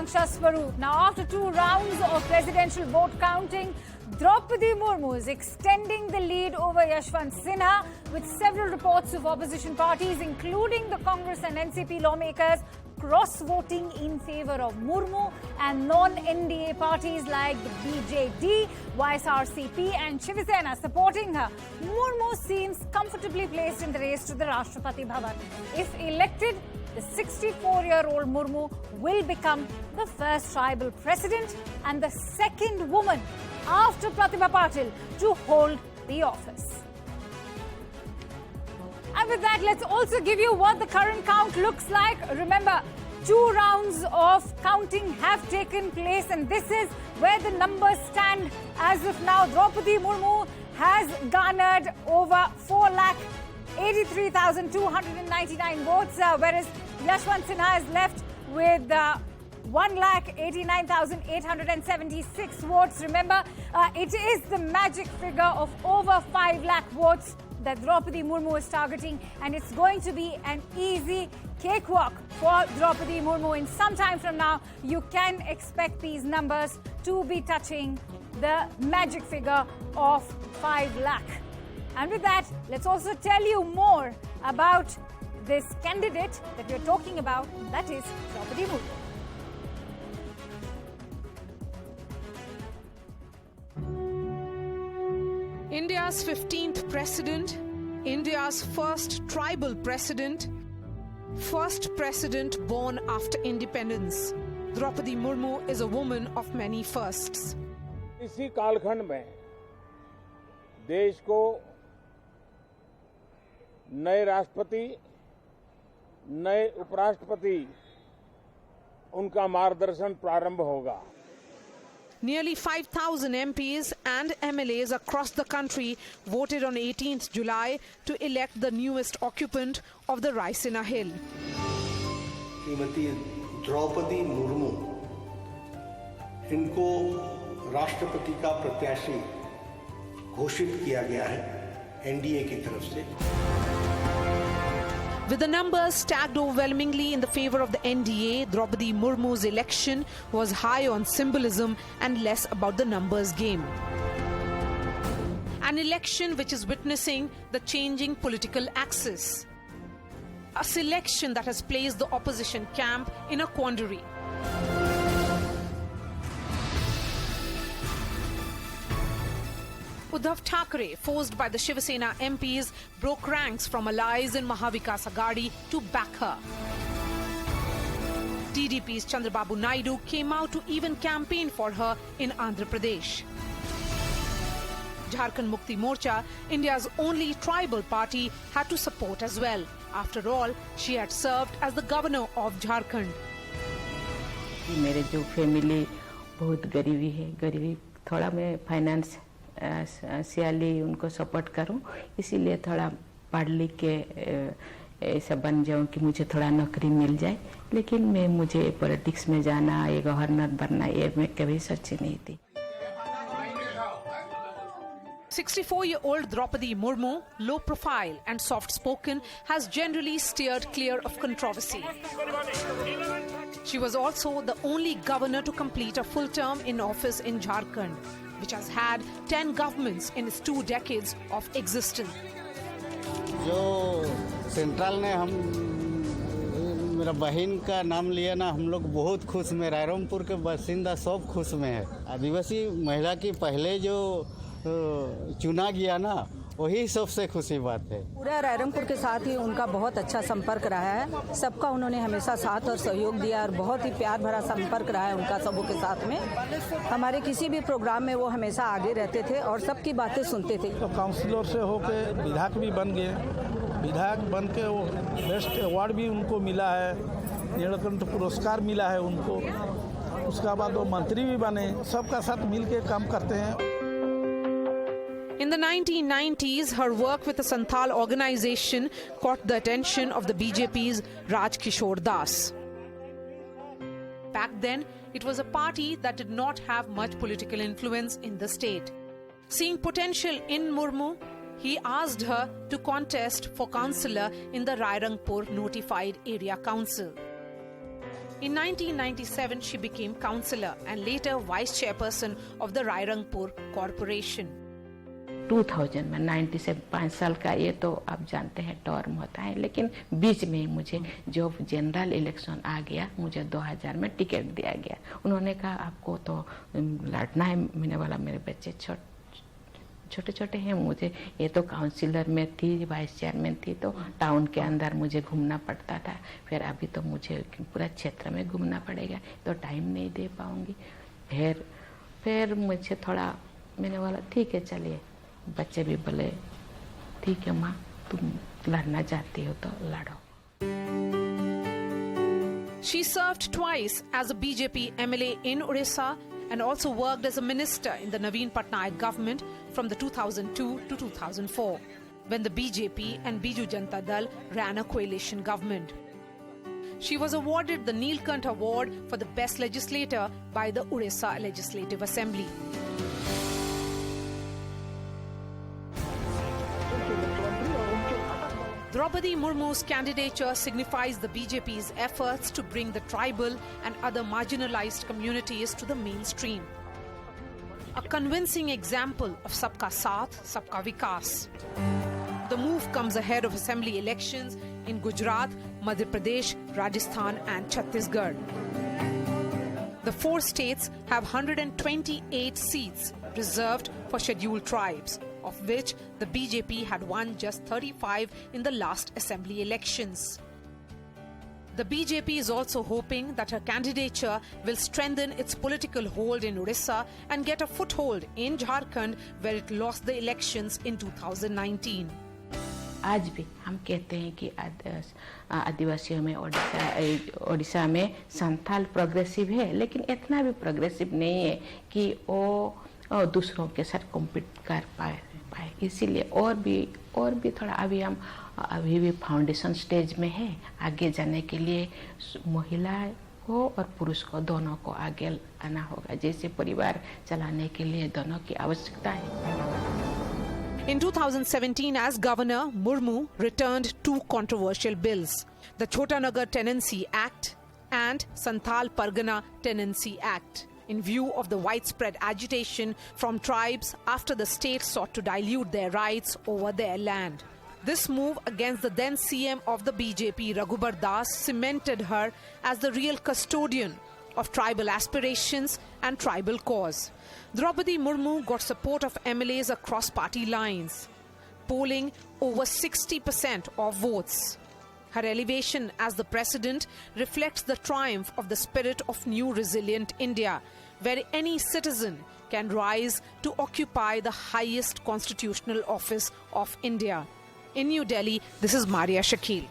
Akanksha Swaroop. Now, after 2 rounds of presidential vote counting, Droupadi Murmu is extending the lead over Yashwant Sinha, with several reports of opposition parties, including the Congress and NCP lawmakers, cross-voting in favour of Murmu, and non-NDA parties like the BJD, YSRCP and Shiv Sena supporting her. Murmu seems comfortably placed in the race to the Rashtrapati Bhavan. If elected, the 64-year-old Murmu will become the first tribal president and the second woman after Pratibha Patil to hold the office. And with that, let's also give you what the current count looks like. Remember, 2 rounds of counting have taken place, and this is where the numbers stand as of now. Droupadi Murmu has garnered over 4,83,299 votes, whereas Yashwant Sinha is left with 1,89,876 votes. Remember, it is the magic figure of over 5 lakh votes that Droupadi Murmu is targeting, and it's going to be an easy cakewalk for Droupadi Murmu. In some time from now, you can expect these numbers to be touching the magic figure of 5 lakh. And with that, let's also tell you more about this candidate that we're talking about, that is Droupadi Murmu. India's 15th president, India's first tribal president, first president born after independence. Droupadi Murmu is a woman of many firsts. इसी कालखंड में देश को नए राष्ट्रपति, नए उपराष्ट्रपति, उनका मार्गदर्शन प्रारंभ होगा. Nearly 5,000 MPs and MLAs across the country voted on 18th July to elect the newest occupant of the Raisina Hill. Shrimati Draupadi Murmu, इनको राष्ट्रपति का प्रत्याशी घोषित किया गया है एनडीए की तरफ से. With the numbers stacked overwhelmingly in the favor of the NDA, Droupadi Murmu's election was high on symbolism and less about the numbers game. An election which is witnessing the changing political axis. A selection that has placed the opposition camp in a quandary. Uddhav Thackeray, forced by the Shiv Sena MPs, broke ranks from allies in Mahavikas Aghadi to back her. TDP's Chandrababu Naidu came out to even campaign for her in Andhra Pradesh. Jharkhand Mukti Morcha, India's only tribal party, had to support as well. After all, she had served as the governor of Jharkhand. मेरे जो family बहुत गरीबी है, गरीबी थोड़ा मैं finance सियाली उनको support करूं, इसीलिए थोड़ा पढ़ लिख के ऐसा बन जाऊं कि मुझे थोड़ा नौकरी मिल जाए. लेकिन मुझे पॉलिटिक्स में जाना, ये गवर्नर बनना, ये मैं कभी सोची नहीं थी. 64-year-old Droupadi Murmu, low profile and soft-spoken, has generally steered clear of controversy. She was also the only governor to complete a full term in office in Jharkhand, which has had 10 governments in its 2 decades of existence. जो central ने हम मेरा बहन का नाम लिया ना, हम लोग बहुत खुश में, रायरंगपुर के बासिंदा सब खुश में है. आदिवासी महिला की पहले जो चुना गया ना, वही सबसे खुशी बात है. पूरा रायरंगपुर के साथ ही उनका बहुत अच्छा संपर्क रहा है. सबका उन्होंने हमेशा साथ और सहयोग दिया और बहुत ही प्यार भरा संपर्क रहा है उनका सबों के साथ में. हमारे किसी भी प्रोग्राम में वो हमेशा आगे रहते थे और सबकी बातें सुनते थे. तो काउंसिलर से होके विधायक भी बन गए. विधायक बन के वो बेस्ट अवार्ड भी उनको मिला है, नीलकंठ पुरस्कार मिला है उनको. उसके बाद वो मंत्री भी बने. सबका साथ मिल के काम करते हैं. In the 1990s, her work with the Santhal organization caught the attention of the BJP's Raj Kishore Das. Back then, it was a party that did not have much political influence in the state. Seeing potential in Murmu, he asked her to contest for councillor in the Rairangpur Notified Area Council. In 1997, she became councillor and later vice chairperson of the Rairangpur Corporation. 2000 में 97 5 साल का ये तो आप जानते हैं term होता है, लेकिन बीच में मुझे जो जनरल इलेक्शन आ गया, मुझे 2000 में टिकट दिया गया। उन्होंने कहा आपको तो लड़ना है, मैंने बोला मेरे बच्चे छोटे छोटे हैं, मुझे ये तो काउंसिलर में थी, वाइस चेयरमैन थी, तो टाउन के अंदर मुझे घूमना पड़ता था, फिर अभी तो मुझे पूरा क्षेत्र में घूमना पड़ेगा, तो टाइम नहीं दे पाऊंगी। फिर मुझे थोड़ा, मैंने बोला ठीक है चलिए, बच्चे भी बोले ठीक है माँ, तुम लड़ना चाहती हो तो लड़ो। She served twice as a BJP MLA in Orissa and also worked as a minister in the Naveen Patnaik government from the 2002 to 2004, when the BJP and Biju Janata Dal ran a coalition government. She was awarded the Neelkant Award for the Best Legislator by the Orissa Legislative Assembly. Droupadi Murmu's candidature signifies the BJP's efforts to bring the tribal and other marginalized communities to the mainstream. A convincing example of Sabka Saath, Sabka Vikas. The move comes ahead of assembly elections in Gujarat, Madhya Pradesh, Rajasthan and Chhattisgarh. The 4 states have 128 seats reserved for scheduled tribes, of which the BJP had won just 35 in the last assembly elections. The BJP is also hoping that her candidature will strengthen its political hold in Orissa and get a foothold in Jharkhand, where it lost the elections in 2019. आज भी हम कहते हैं कि आदिवासियों में ओडिशा में Santhal progressive है, लेकिन इतना भी प्रोग्रेसिव नहीं है कि वो दूसरों के साथ कॉम्पीट कर पाए। इसीलिए और भी थोड़ा अभी भी फाउंडेशन स्टेज में है। आगे जाने के लिए महिला को और पुरुष को दोनों को आगे आना होगा, जैसे परिवार चलाने के लिए दोनों की आवश्यकता है। In 2017, as governor, Murmu returned 2 controversial bills, the Chotanagar Tenancy Act and Santhal Pargana Tenancy Act, in view of the widespread agitation from tribes after the state sought to dilute their rights over their land. This move against the then CM of the BJP, Raghubar Das, cemented her as the real custodian of tribal aspirations and tribal cause. Droupadi Murmu got support of MLAs across party lines, polling over 60% of votes. Her elevation as the president reflects the triumph of the spirit of new resilient India, where any citizen can rise to occupy the highest constitutional office of India. In New Delhi, this is Maria Shakil.